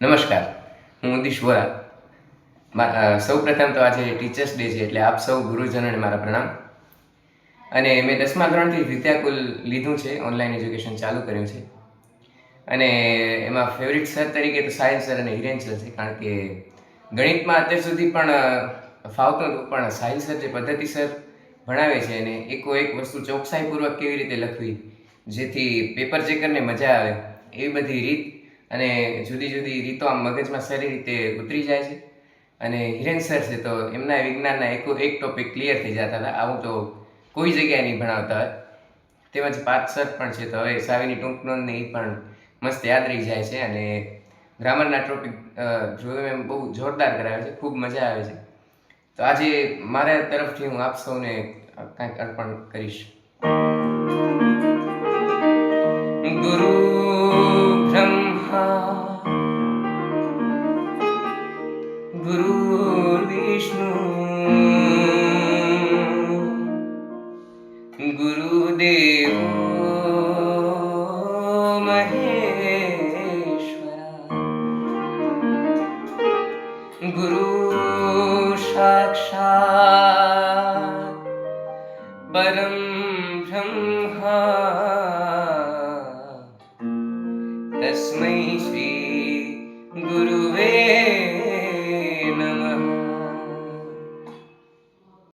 નમસ્કાર, હું ઉદિશ વોરા. સૌપ્રથમ તો આજે ટીચર્સ ડે છે, એટલે આપ સૌ ગુરુજનોને મારા પ્રણામ. અને મેં 10મા ધોરણથી વિદ્યાકુલ લીધું છે, ઓનલાઈન એજ્યુકેશન ચાલુ કર્યું છે. અને એમાં ફેવરિટ સર તરીકે તો સાયન્સ સર અને હિરેન સર છે, કારણ કે ગણિતમાં અત્યાર સુધી પણ ફાવતું હતું, પણ સાયન્સ સર જે પદ્ધતિસર ભણાવે છે અને એક વસ્તુ ચોકસાઈપૂર્વક કેવી રીતે લખવી જેથી પેપર ચેકરને મજા આવે, એવી બધી રીત અને જુદી જુદી રીતો આમ મગજમાં સારી રીતે ઉતરી જાય છે. અને હિરેન સર છે તો એમના વિજ્ઞાનના એક ટોપિક ક્લિયર થઈ જતા હતા, આવું તો કોઈ જગ્યાએ નહીં ભણાવતા હોય. તેમજ પાર્થ સર પણ છે, તો હવે સાવીની ટૂંક નોંધને એ પણ મસ્ત યાદ રહી જાય છે. અને ગ્રામરના ટોપિક જોયું એમ બહુ જોરદાર કરાવે છે, ખૂબ મજા આવે છે. તો આજે મારા તરફથી હું આપ સૌને કાંઈક અર્પણ કરીશ. ગુરુ બ્રહ્મા ગુરુર્વિષ્ણુ ગુરુદેવો મહેશ્વરા ગુરુ સાક્ષાત પરમ બ્રહ્મા તસ્મૈ શ્રી